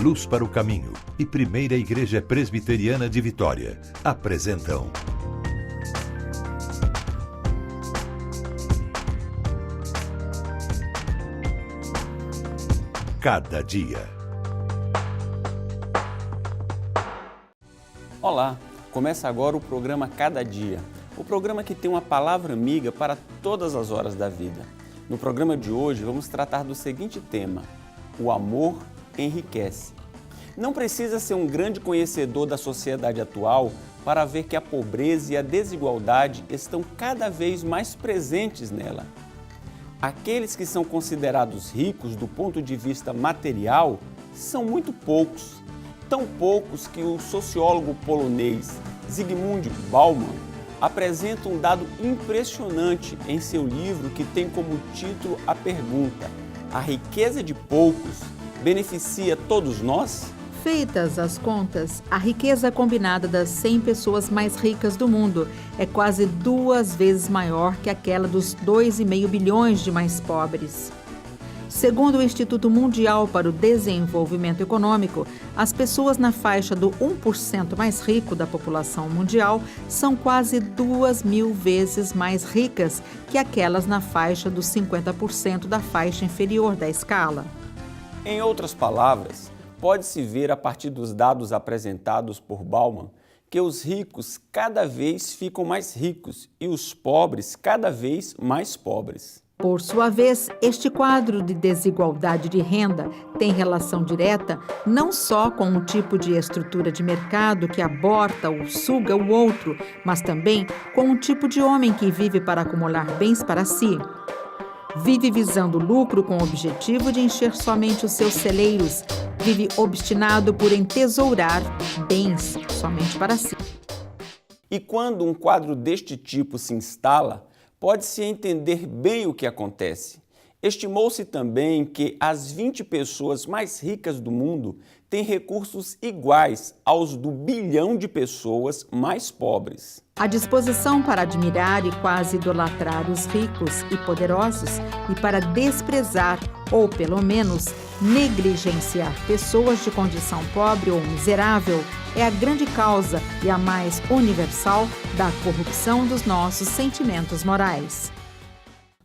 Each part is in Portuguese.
Luz para o Caminho e Primeira Igreja Presbiteriana de Vitória apresentam Cada Dia. Olá, começa agora o programa Cada Dia, o programa que tem uma palavra amiga para todas as horas da vida. No programa de hoje vamos tratar do seguinte tema: o amor enriquece. Não precisa ser um grande conhecedor da sociedade atual para ver que a pobreza e a desigualdade estão cada vez mais presentes nela. Aqueles que são considerados ricos do ponto de vista material são muito poucos, tão poucos que o sociólogo polonês Zygmunt Bauman apresenta um dado impressionante em seu livro que tem como título a pergunta: a riqueza de poucos beneficia todos nós? Feitas as contas, a riqueza combinada das 100 pessoas mais ricas do mundo é quase 2 vezes maior que aquela dos 2,5 bilhões de mais pobres. Segundo o Instituto Mundial para o Desenvolvimento Econômico, as pessoas na faixa do 1% mais rico da população mundial são quase 2.000 vezes mais ricas que aquelas na faixa dos 50% da faixa inferior da escala. Em outras palavras, pode-se ver a partir dos dados apresentados por Bauman que os ricos cada vez ficam mais ricos e os pobres cada vez mais pobres. Por sua vez, este quadro de desigualdade de renda tem relação direta não só com um tipo de estrutura de mercado que aborta ou suga o outro, mas também com um tipo de homem que vive para acumular bens para si. Vive visando lucro com o objetivo de encher somente os seus celeiros. Vive obstinado por entesourar bens somente para si. E quando um quadro deste tipo se instala, pode-se entender bem o que acontece. Estimou-se também que as 20 pessoas mais ricas do mundo têm recursos iguais aos do bilhão de pessoas mais pobres. A disposição para admirar e quase idolatrar os ricos e poderosos e para desprezar, ou pelo menos negligenciar pessoas de condição pobre ou miserável é a grande causa e a mais universal da corrupção dos nossos sentimentos morais.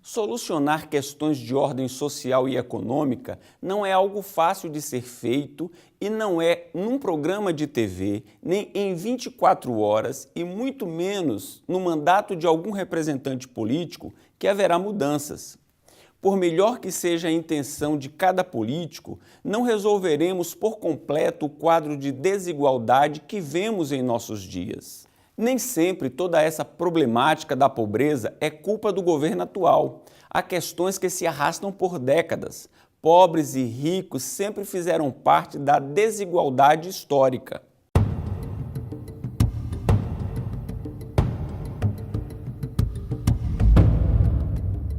Solucionar questões de ordem social e econômica não é algo fácil de ser feito e não é num programa de TV, nem em 24 horas e muito menos no mandato de algum representante político que haverá mudanças. Por melhor que seja a intenção de cada político, não resolveremos por completo o quadro de desigualdade que vemos em nossos dias. Nem sempre toda essa problemática da pobreza é culpa do governo atual. Há questões que se arrastam por décadas. Pobres e ricos sempre fizeram parte da desigualdade histórica.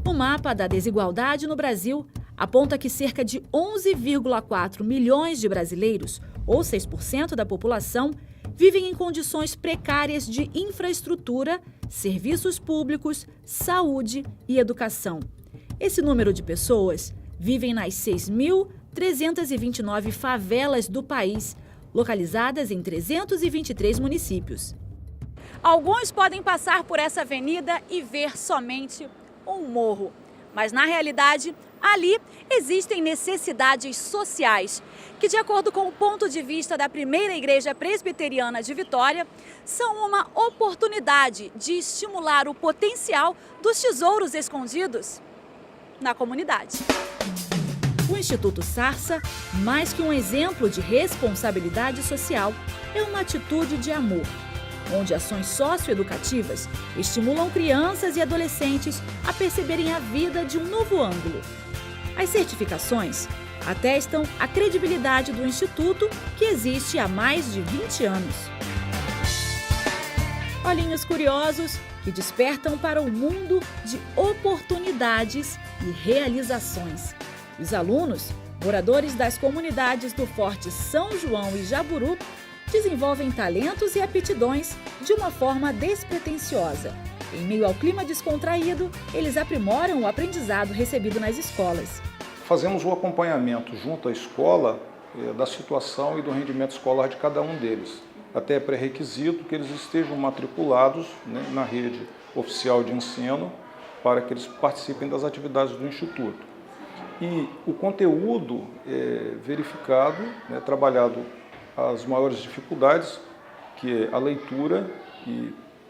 O mapa da desigualdade no Brasil aponta que cerca de 11,4 milhões de brasileiros, ou 6% da população, vivem em condições precárias de infraestrutura, serviços públicos, saúde e educação. Esse número de pessoas vivem nas 6.329 favelas do país, localizadas em 323 municípios. Alguns podem passar por essa avenida e ver somente um morro, mas na realidade, ali existem necessidades sociais que, de acordo com o ponto de vista da Primeira Igreja Presbiteriana de Vitória, são uma oportunidade de estimular o potencial dos tesouros escondidos na comunidade. O Instituto Sarsa, mais que um exemplo de responsabilidade social, é uma atitude de amor, onde ações socioeducativas estimulam crianças e adolescentes a perceberem a vida de um novo ângulo. As certificações atestam a credibilidade do Instituto, que existe há mais de 20 anos. Olhinhos curiosos que despertam para o mundo de oportunidades e realizações. Os alunos, moradores das comunidades do Forte São João e Jaburu, desenvolvem talentos e aptidões de uma forma despretensiosa. Em meio ao clima descontraído, eles aprimoram o aprendizado recebido nas escolas. Fazemos o acompanhamento junto à escola da situação e do rendimento escolar de cada um deles. Até é pré-requisito que eles estejam matriculados, né, na rede oficial de ensino para que eles participem das atividades do Instituto. E o conteúdo é verificado, né, trabalhado as maiores dificuldades, que é a leitura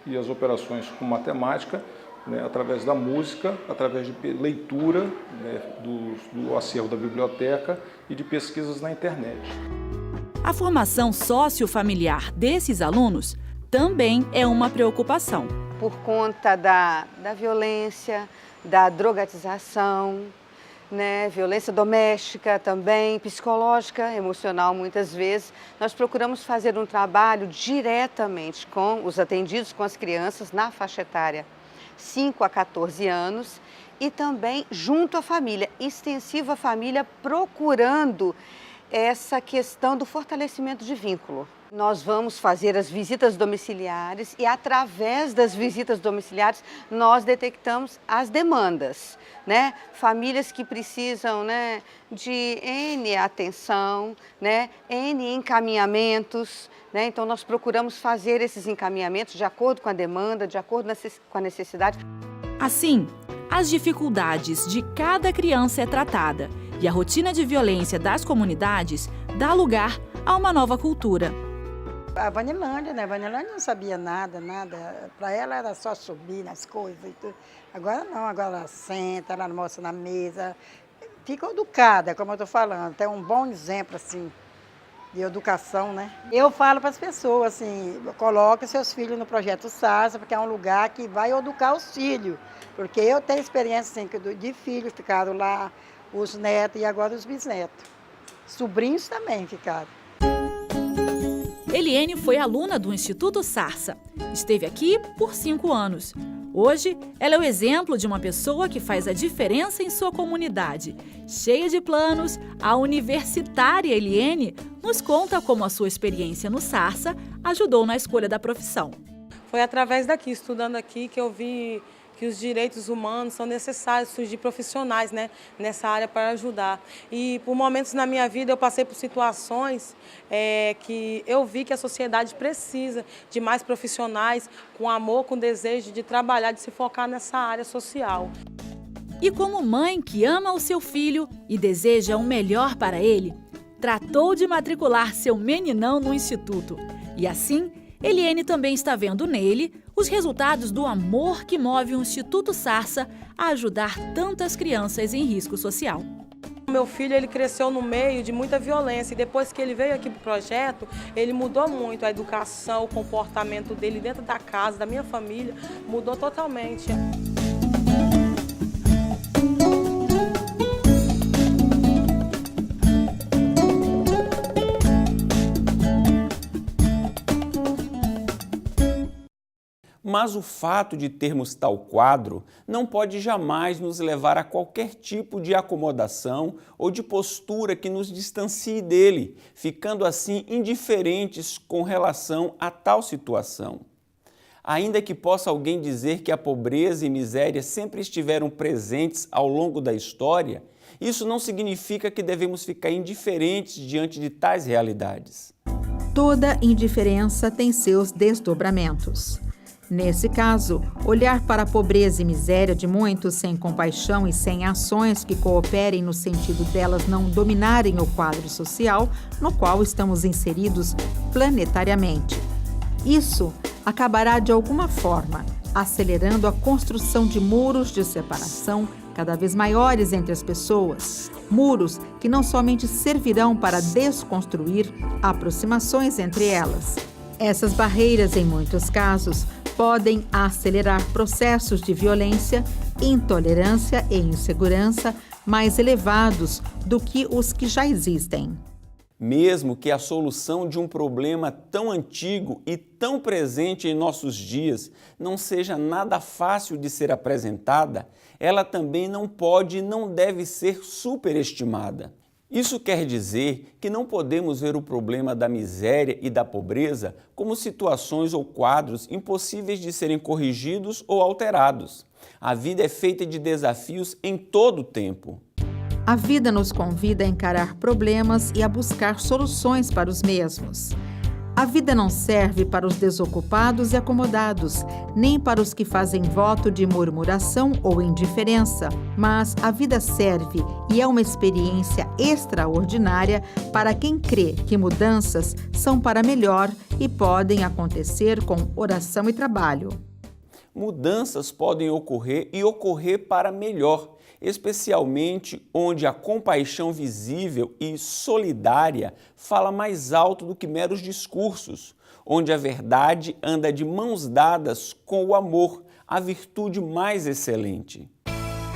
e as operações com matemática, né, através da música, através de leitura, né, do acervo da biblioteca e de pesquisas na internet. A formação sociofamiliar desses alunos também é uma preocupação. Por conta da violência, da drogatização, né, violência doméstica também, psicológica, emocional muitas vezes. Nós procuramos fazer um trabalho diretamente com os atendidos, com as crianças na faixa etária 5 a 14 anos e também junto à família, extensiva à família, procurando essa questão do fortalecimento de vínculo. Nós vamos fazer as visitas domiciliares e, através das visitas domiciliares, nós detectamos as demandas, né? Famílias que precisam, né, de N atenção, né, N encaminhamentos, né? Então, nós procuramos fazer esses encaminhamentos de acordo com a demanda, de acordo com a necessidade. Assim, as dificuldades de cada criança é tratada e a rotina de violência das comunidades dá lugar a uma nova cultura. A Vanilândia, né? A Vanilândia não sabia nada. Para ela era só subir nas coisas e tudo. Agora não, agora ela senta, ela almoça na mesa. Fica educada, como eu estou falando. Tem um bom exemplo, assim, de educação, né? Eu falo para as pessoas, assim, coloque seus filhos no Projeto Sarsa, porque é um lugar que vai educar os filhos. Porque eu tenho experiência, assim, de filhos ficaram lá, os netos e agora os bisnetos. Sobrinhos também ficaram. Eliene foi aluna do Instituto Sarsa. Esteve aqui por 5 anos. Hoje, ela é o exemplo de uma pessoa que faz a diferença em sua comunidade. Cheia de planos, a universitária Eliene nos conta como a sua experiência no Sarsa ajudou na escolha da profissão. Foi através daqui, estudando aqui, que eu vi que os direitos humanos são necessários, surgir profissionais, né, nessa área para ajudar. E por momentos na minha vida eu passei por situações que eu vi que a sociedade precisa de mais profissionais com amor, com desejo de trabalhar, de se focar nessa área social. E como mãe que ama o seu filho e deseja o melhor para ele, tratou de matricular seu meninão no instituto. E assim, Eliene também está vendo nele os resultados do amor que move o Instituto Sarsa a ajudar tantas crianças em risco social. Meu filho, ele cresceu no meio de muita violência e depois que ele veio aqui para o projeto, ele mudou muito a educação, o comportamento dele dentro da casa, da minha família, mudou totalmente. Mas o fato de termos tal quadro não pode jamais nos levar a qualquer tipo de acomodação ou de postura que nos distancie dele, ficando assim indiferentes com relação a tal situação. Ainda que possa alguém dizer que a pobreza e miséria sempre estiveram presentes ao longo da história, isso não significa que devemos ficar indiferentes diante de tais realidades. Toda indiferença tem seus desdobramentos. Nesse caso, olhar para a pobreza e miséria de muitos sem compaixão e sem ações que cooperem no sentido delas não dominarem o quadro social no qual estamos inseridos planetariamente. Isso acabará de alguma forma acelerando a construção de muros de separação cada vez maiores entre as pessoas, muros que não somente servirão para desconstruir aproximações entre elas. Essas barreiras, em muitos casos, podem acelerar processos de violência, intolerância e insegurança mais elevados do que os que já existem. Mesmo que a solução de um problema tão antigo e tão presente em nossos dias não seja nada fácil de ser apresentada, ela também não pode e não deve ser superestimada. Isso quer dizer que não podemos ver o problema da miséria e da pobreza como situações ou quadros impossíveis de serem corrigidos ou alterados. A vida é feita de desafios em todo o tempo. A vida nos convida a encarar problemas e a buscar soluções para os mesmos. A vida não serve para os desocupados e acomodados, nem para os que fazem voto de murmuração ou indiferença, mas a vida serve e é uma experiência extraordinária para quem crê que mudanças são para melhor e podem acontecer com oração e trabalho. Mudanças podem ocorrer e ocorrer para melhor, especialmente onde a compaixão visível e solidária fala mais alto do que meros discursos, onde a verdade anda de mãos dadas com o amor, a virtude mais excelente.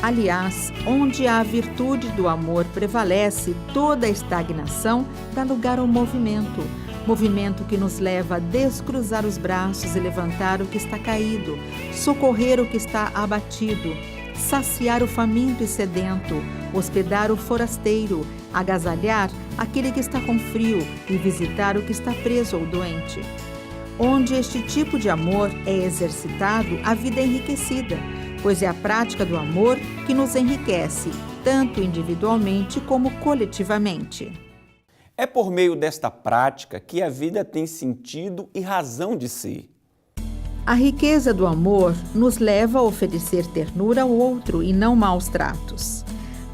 Aliás, onde a virtude do amor prevalece, toda a estagnação dá lugar ao movimento. Movimento que nos leva a descruzar os braços e levantar o que está caído, socorrer o que está abatido, saciar o faminto e sedento, hospedar o forasteiro, agasalhar aquele que está com frio e visitar o que está preso ou doente. Onde este tipo de amor é exercitado, a vida é enriquecida, pois é a prática do amor que nos enriquece, tanto individualmente como coletivamente. É por meio desta prática que a vida tem sentido e razão de ser. A riqueza do amor nos leva a oferecer ternura ao outro e não maus tratos.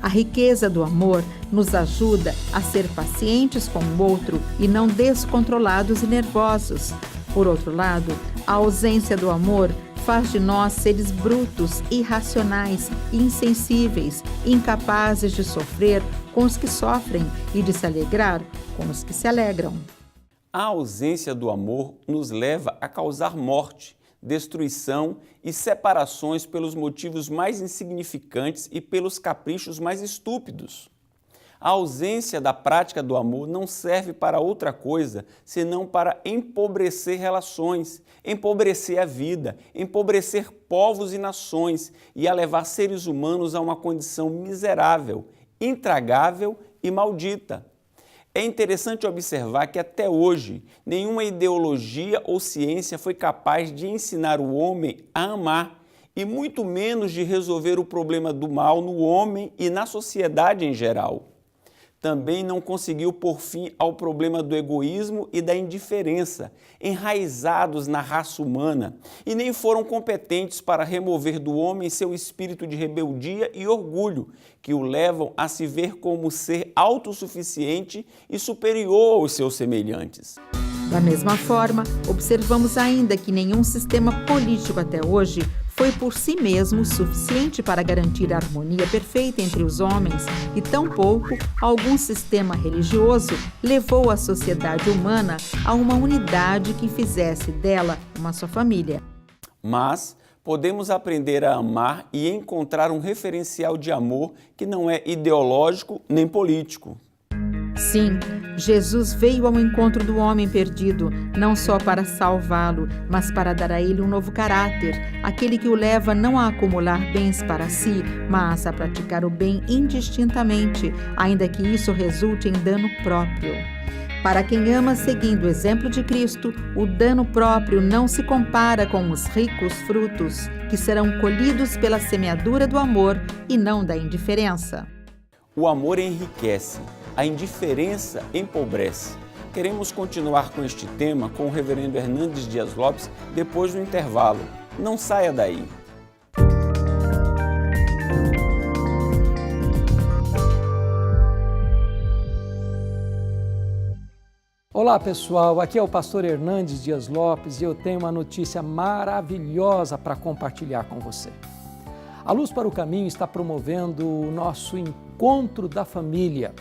A riqueza do amor nos ajuda a ser pacientes com o outro e não descontrolados e nervosos. Por outro lado, a ausência do amor faz de nós seres brutos, irracionais, insensíveis, incapazes de sofrer com os que sofrem e de se alegrar com os que se alegram. A ausência do amor nos leva a causar morte, destruição e separações pelos motivos mais insignificantes e pelos caprichos mais estúpidos. A ausência da prática do amor não serve para outra coisa senão para empobrecer relações, empobrecer a vida, empobrecer povos e nações e a levar seres humanos a uma condição miserável, intragável e maldita. É interessante observar que até hoje nenhuma ideologia ou ciência foi capaz de ensinar o homem a amar e muito menos de resolver o problema do mal no homem e na sociedade em geral. Também não conseguiu pôr fim ao problema do egoísmo e da indiferença, enraizados na raça humana, e nem foram competentes para remover do homem seu espírito de rebeldia e orgulho, que o levam a se ver como ser autossuficiente e superior aos seus semelhantes. Da mesma forma, observamos ainda que nenhum sistema político até hoje foi por si mesmo suficiente para garantir a harmonia perfeita entre os homens e tampouco algum sistema religioso levou a sociedade humana a uma unidade que fizesse dela uma só família. Mas podemos aprender a amar e encontrar um referencial de amor que não é ideológico nem político. Sim, Jesus veio ao encontro do homem perdido, não só para salvá-lo, mas para dar a ele um novo caráter, aquele que o leva não a acumular bens para si, mas a praticar o bem indistintamente, ainda que isso resulte em dano próprio. Para quem ama seguindo o exemplo de Cristo, o dano próprio não se compara com os ricos frutos que serão colhidos pela semeadura do amor e não da indiferença. O amor enriquece. A indiferença empobrece. Queremos continuar com este tema com o reverendo Hernandes Dias Lopes depois do intervalo. Não saia daí. Olá pessoal, aqui é o pastor Hernandes Dias Lopes e eu tenho uma notícia maravilhosa para compartilhar com você. A Luz para o Caminho está promovendo o nosso Encontro da Família.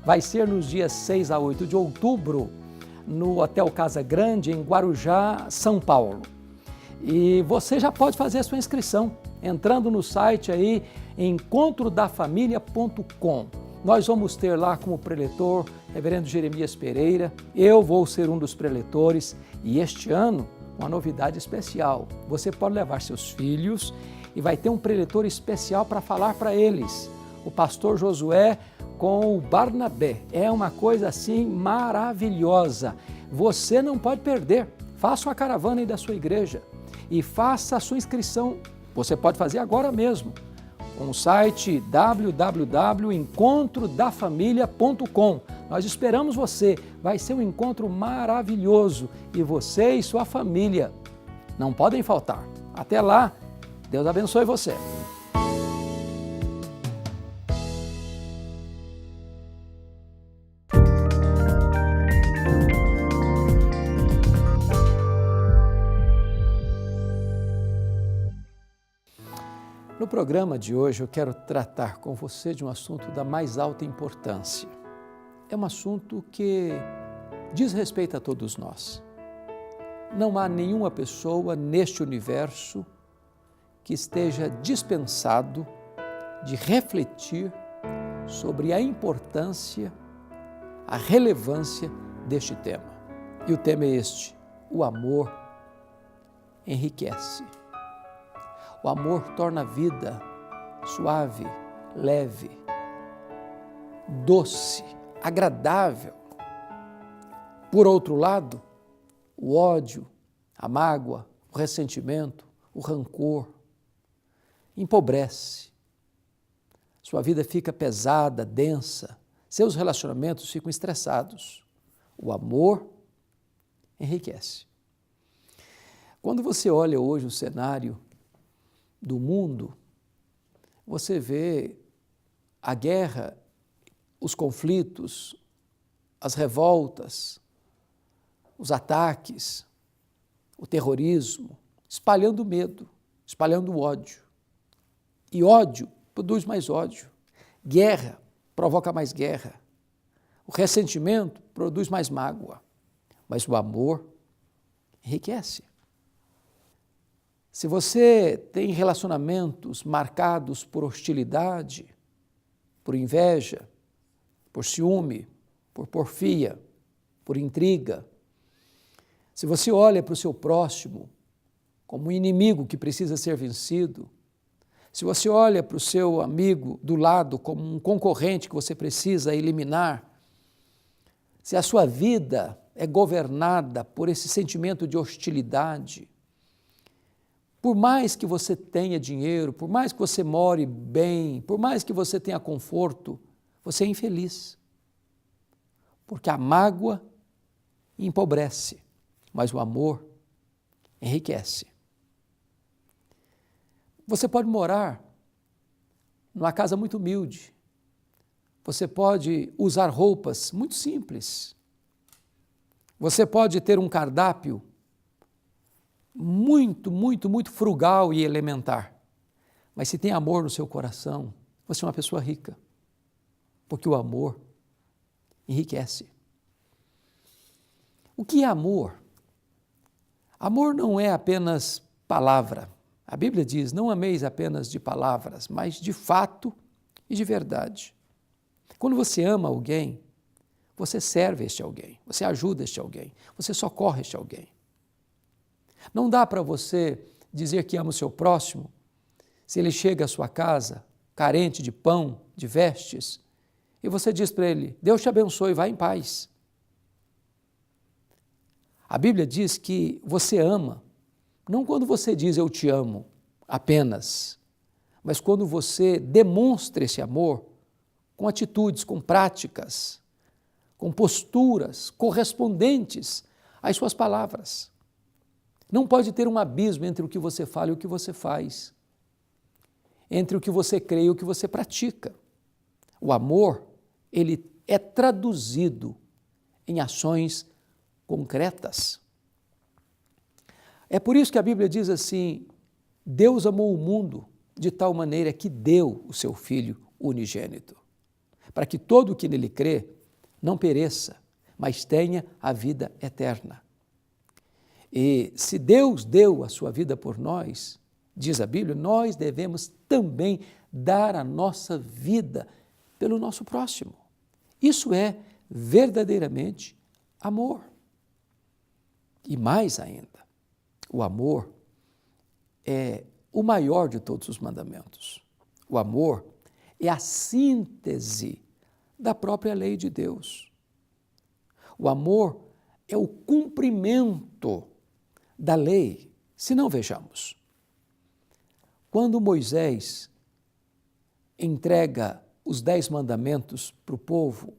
Vai ser nos dias 6 a 8 de outubro, no Hotel Casa Grande, em Guarujá, São Paulo. E você já pode fazer a sua inscrição, entrando no site aí, encontrodafamilia.com. Nós vamos ter lá como preletor reverendo Jeremias Pereira, eu vou ser um dos preletores e este ano, uma novidade especial, você pode levar seus filhos e vai ter um preletor especial para falar para eles, o pastor Josué com o Barnabé. É uma coisa assim maravilhosa. Você não pode perder. Faça uma caravana aí da sua igreja e faça a sua inscrição. Você pode fazer agora mesmo. com o site www.encontrodafamilia.com. Nós esperamos você, vai ser um encontro maravilhoso e você e sua família não podem faltar. Até lá, Deus abençoe você. No programa de hoje eu quero tratar com você de um assunto da mais alta importância. É um assunto que diz respeito a todos nós. Não há nenhuma pessoa neste universo que esteja dispensado de refletir sobre a importância, a relevância deste tema. E o tema é este: o amor enriquece. O amor torna a vida suave, leve, doce, agradável. Por outro lado, o ódio, a mágoa, o ressentimento, o rancor empobrece. Sua vida fica pesada, densa, seus relacionamentos ficam estressados. O amor enriquece. Quando você olha hoje o cenário do mundo, você vê a guerra, os conflitos, as revoltas, os ataques, o terrorismo, espalhando medo, espalhando ódio. E ódio produz mais ódio. Guerra provoca mais guerra. O ressentimento produz mais mágoa. Mas o amor enriquece. Se você tem relacionamentos marcados por hostilidade, por inveja, por ciúme, por porfia, por intriga, se você olha para o seu próximo como um inimigo que precisa ser vencido, se você olha para o seu amigo do lado como um concorrente que você precisa eliminar, se a sua vida é governada por esse sentimento de hostilidade, por mais que você tenha dinheiro, por mais que você more bem, por mais que você tenha conforto, você é infeliz. Porque a mágoa empobrece, mas o amor enriquece. Você pode morar numa casa muito humilde. Você pode usar roupas muito simples. Você pode ter um cardápio muito frugal e elementar. Mas se tem amor no seu coração, você é uma pessoa rica. Porque o amor enriquece. O que é amor? Amor não é apenas palavra. A Bíblia diz, não ameis apenas de palavras, mas de fato e de verdade. Quando você ama alguém, você serve este alguém, você ajuda este alguém, você socorre este alguém. Não dá para você dizer que ama o seu próximo se ele chega à sua casa carente de pão, de vestes, e você diz para ele, Deus te abençoe, vá em paz. A Bíblia diz que você ama, não quando você diz eu te amo apenas, mas quando você demonstra esse amor com atitudes, com práticas, com posturas correspondentes às suas palavras. Não pode ter um abismo entre o que você fala e o que você faz, entre o que você crê e o que você pratica. O amor, ele é traduzido em ações concretas. É por isso que a Bíblia diz assim, Deus amou o mundo de tal maneira que deu o seu Filho unigênito, para que todo o que nele crê não pereça, mas tenha a vida eterna. E se Deus deu a sua vida por nós, diz a Bíblia, nós devemos também dar a nossa vida pelo nosso próximo. Isso é verdadeiramente amor. E mais ainda, o amor é o maior de todos os mandamentos. O amor é a síntese da própria lei de Deus. O amor é o cumprimento da lei. Se não, vejamos. Quando Moisés entrega os 10 mandamentos para o povo,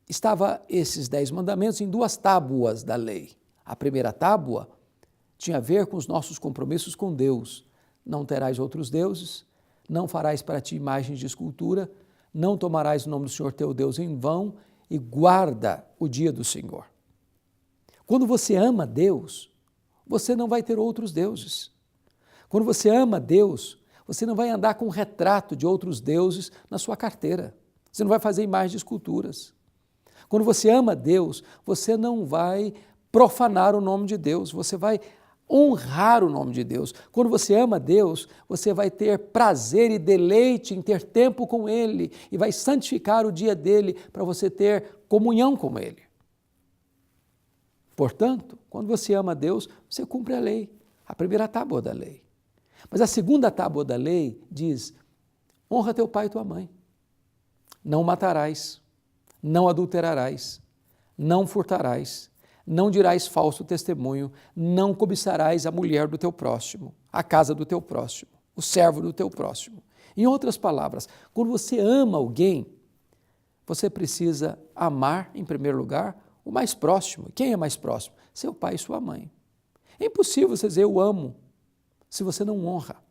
estava esses 10 mandamentos em 2 tábuas da lei. A primeira tábua tinha a ver com os nossos compromissos com Deus. Não terás outros deuses, não farás para ti imagens de escultura, não tomarás o nome do Senhor teu Deus em vão e guarda o dia do Senhor. Quando você ama Deus, você não vai ter outros deuses. Quando você ama Deus, você não vai andar com um retrato de outros deuses na sua carteira. Você não vai fazer imagens de esculturas. Quando você ama Deus, você não vai profanar o nome de Deus, você vai honrar o nome de Deus. Quando você ama Deus, você vai ter prazer e deleite em ter tempo com Ele e vai santificar o dia dele para você ter comunhão com Ele. Portanto, quando você ama Deus, você cumpre a lei, a primeira tábua da lei. Mas a segunda tábua da lei diz: honra teu pai e tua mãe, não matarás, não adulterarás, não furtarás, não dirás falso testemunho, não cobiçarás a mulher do teu próximo, a casa do teu próximo, o servo do teu próximo. Em outras palavras, quando você ama alguém, você precisa amar, em primeiro lugar, o mais próximo. Quem é mais próximo? Seu pai e sua mãe. É impossível você dizer eu amo se você não honra.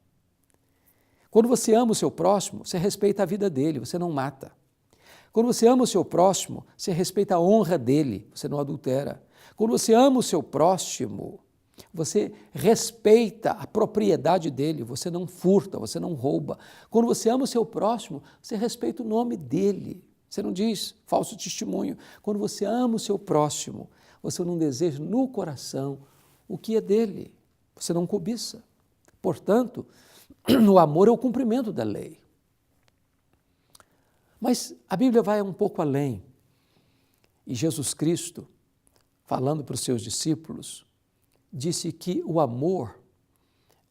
Quando você ama o seu próximo, você respeita a vida dele, você não mata. Quando você ama o seu próximo, você respeita a honra dele, você não adultera. Quando você ama o seu próximo, você respeita a propriedade dele, você não furta, você não rouba. Quando você ama o seu próximo, você respeita o nome dele, você não diz falso testemunho. Quando você ama o seu próximo, você não deseja no coração o que é dele, você não cobiça. Portanto, o amor é o cumprimento da lei. Mas a Bíblia vai um pouco além. E Jesus Cristo, falando para os seus discípulos, disse que o amor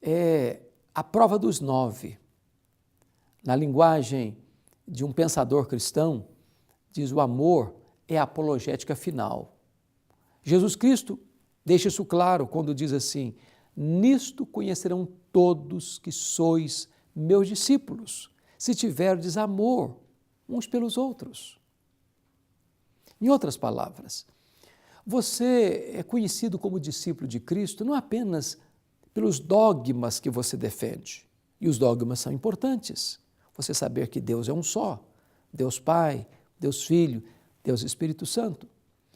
é a prova dos 9. Na linguagem de um pensador cristão, diz o amor é a apologética final. Jesus Cristo deixa isso claro quando diz assim: nisto conhecerão todos que sois meus discípulos, se tiverdes amor uns pelos outros. Em outras palavras, você é conhecido como discípulo de Cristo não apenas pelos dogmas que você defende, e os dogmas são importantes. Você saber que Deus é um só, Deus Pai, Deus Filho, Deus Espírito Santo.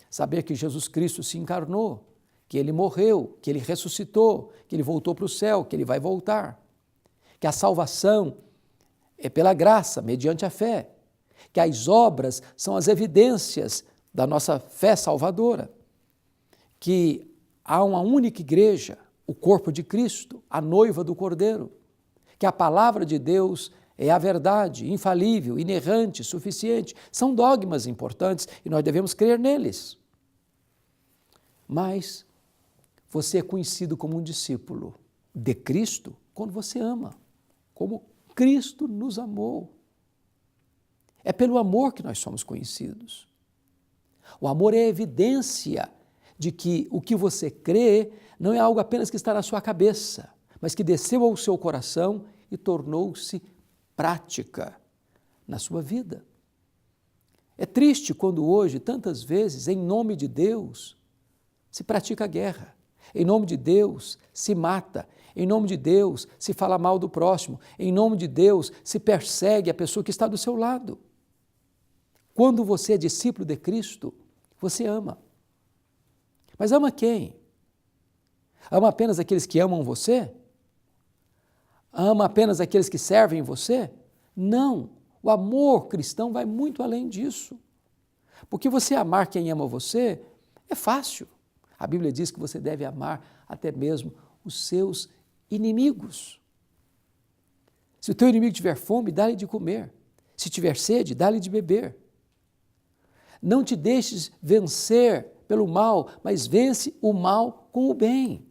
Saber que Jesus Cristo se encarnou, que Ele morreu, que Ele ressuscitou, que Ele voltou para o céu, que Ele vai voltar. Que a salvação é pela graça, mediante a fé. Que as obras são as evidências da nossa fé salvadora. Que há uma única igreja, o corpo de Cristo, a noiva do Cordeiro. Que a palavra de Deus é a verdade, infalível, inerrante, suficiente. São dogmas importantes e nós devemos crer neles. Mas você é conhecido como um discípulo de Cristo quando você ama, como Cristo nos amou. É pelo amor que nós somos conhecidos. O amor é a evidência de que o que você crê não é algo apenas que está na sua cabeça, mas que desceu ao seu coração e tornou-se prática na sua vida. É triste quando hoje, tantas vezes, em nome de Deus, se pratica guerra. Em nome de Deus se mata, em nome de Deus se fala mal do próximo, em nome de Deus se persegue a pessoa que está do seu lado. Quando você é discípulo de Cristo, você ama. Mas ama quem? Ama apenas aqueles que amam você? Ama apenas aqueles que servem você? Não, o amor cristão vai muito além disso. Porque você amar quem ama você é fácil. A Bíblia diz que você deve amar até mesmo os seus inimigos. Se o teu inimigo tiver fome, dá-lhe de comer. Se tiver sede, dá-lhe de beber. Não te deixes vencer pelo mal, mas vence o mal com o bem.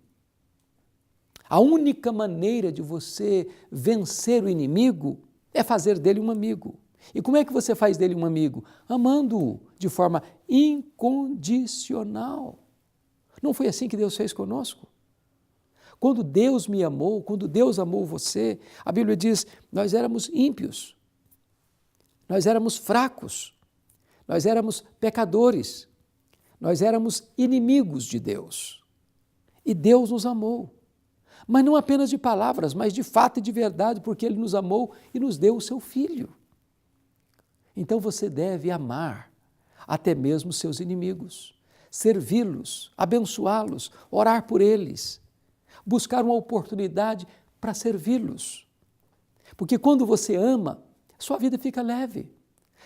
A única maneira de você vencer o inimigo é fazer dele um amigo. E como é que você faz dele um amigo? Amando-o de forma incondicional. Não foi assim que Deus fez conosco? Quando Deus me amou, quando Deus amou você, a Bíblia diz, nós éramos ímpios, nós éramos fracos, nós éramos pecadores, nós éramos inimigos de Deus. E Deus nos amou. Mas não apenas de palavras, mas de fato e de verdade, porque Ele nos amou e nos deu o seu Filho. Então você deve amar até mesmo seus inimigos, servi-los, abençoá-los, orar por eles, buscar uma oportunidade para servi-los. Porque quando você ama, sua vida fica leve.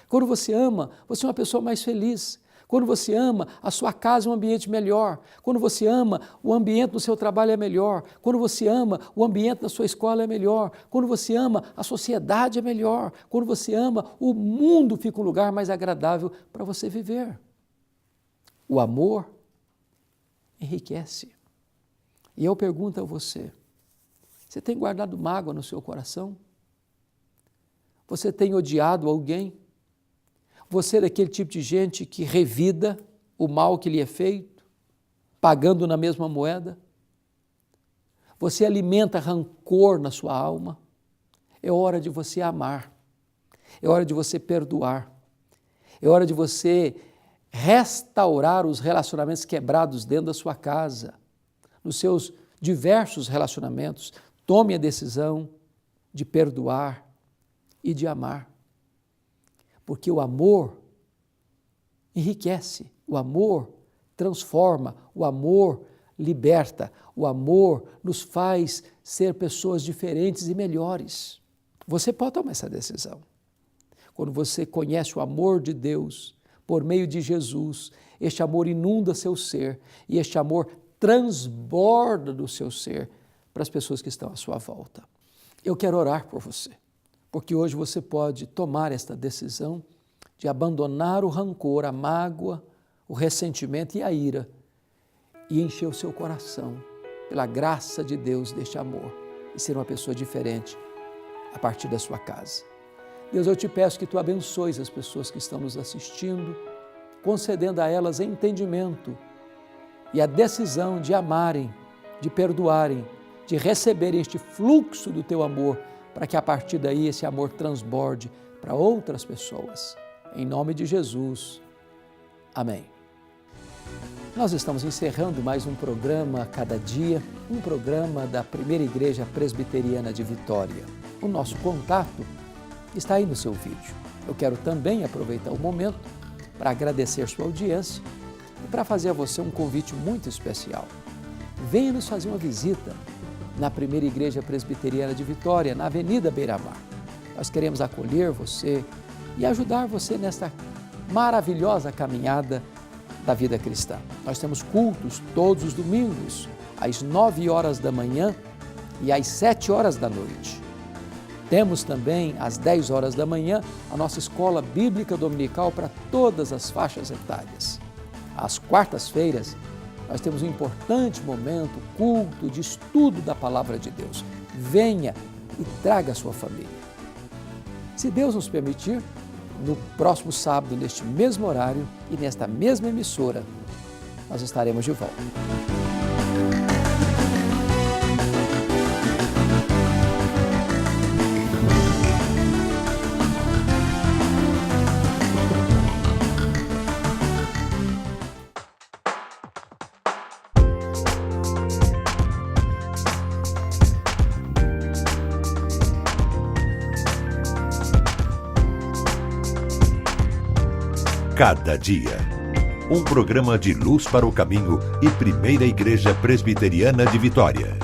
Quando você ama, você é uma pessoa mais feliz. Quando você ama, a sua casa é um ambiente melhor. Quando você ama, o ambiente do seu trabalho é melhor. Quando você ama, o ambiente da sua escola é melhor. Quando você ama, a sociedade é melhor. Quando você ama, o mundo fica um lugar mais agradável para você viver. O amor enriquece. E eu pergunto a você, você tem guardado mágoa no seu coração? Você tem odiado alguém? Você é daquele tipo de gente que revida o mal que lhe é feito, pagando na mesma moeda? Você alimenta rancor na sua alma? É hora de você amar, é hora de você perdoar, é hora de você restaurar os relacionamentos quebrados dentro da sua casa, nos seus diversos relacionamentos. Tome a decisão de perdoar e de amar. Porque o amor enriquece, o amor transforma, o amor liberta, o amor nos faz ser pessoas diferentes e melhores. Você pode tomar essa decisão. Quando você conhece o amor de Deus, por meio de Jesus, este amor inunda seu ser e este amor transborda do seu ser para as pessoas que estão à sua volta. Eu quero orar por você. Porque hoje você pode tomar esta decisão de abandonar o rancor, a mágoa, o ressentimento e a ira e encher o seu coração pela graça de Deus deste amor e ser uma pessoa diferente a partir da sua casa. Deus, eu te peço que Tu abençoes as pessoas que estão nos assistindo, concedendo a elas entendimento e a decisão de amarem, de perdoarem, de receberem este fluxo do Teu amor, para que a partir daí esse amor transborde para outras pessoas. Em nome de Jesus. Amém. Nós estamos encerrando mais um programa Cada Dia, um programa da Primeira Igreja Presbiteriana de Vitória. O nosso contato está aí no seu vídeo. Eu quero também aproveitar o momento para agradecer sua audiência e para fazer a você um convite muito especial. Venha nos fazer uma visita na Primeira Igreja Presbiteriana de Vitória, na Avenida Beira-Mar. Nós queremos acolher você e ajudar você nesta maravilhosa caminhada da vida cristã. Nós temos cultos todos os domingos, às 9 horas da manhã e às 7 horas da noite. Temos também, às 10 horas da manhã, a nossa escola bíblica dominical para todas as faixas etárias. Às quartas-feiras, nós temos um importante momento, culto de estudo da Palavra de Deus. Venha e traga a sua família. Se Deus nos permitir, no próximo sábado, neste mesmo horário e nesta mesma emissora, nós estaremos de volta. Cada Dia. Um programa de luz para o caminho e Primeira Igreja Presbiteriana de Vitória.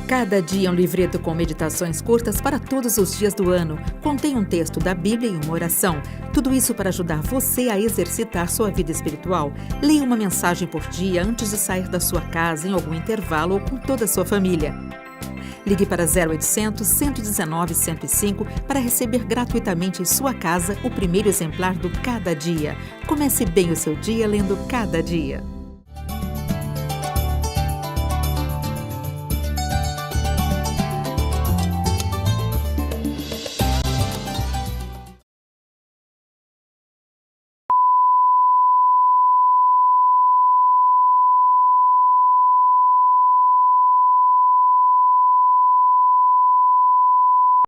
Cada Dia é um livreto com meditações curtas para todos os dias do ano. Contém um texto da Bíblia e uma oração. Tudo isso para ajudar você a exercitar sua vida espiritual. Leia uma mensagem por dia antes de sair da sua casa, em algum intervalo ou com toda a sua família. Ligue para 0800 119 105 para receber gratuitamente em sua casa o primeiro exemplar do Cada Dia. Comece bem o seu dia lendo Cada Dia.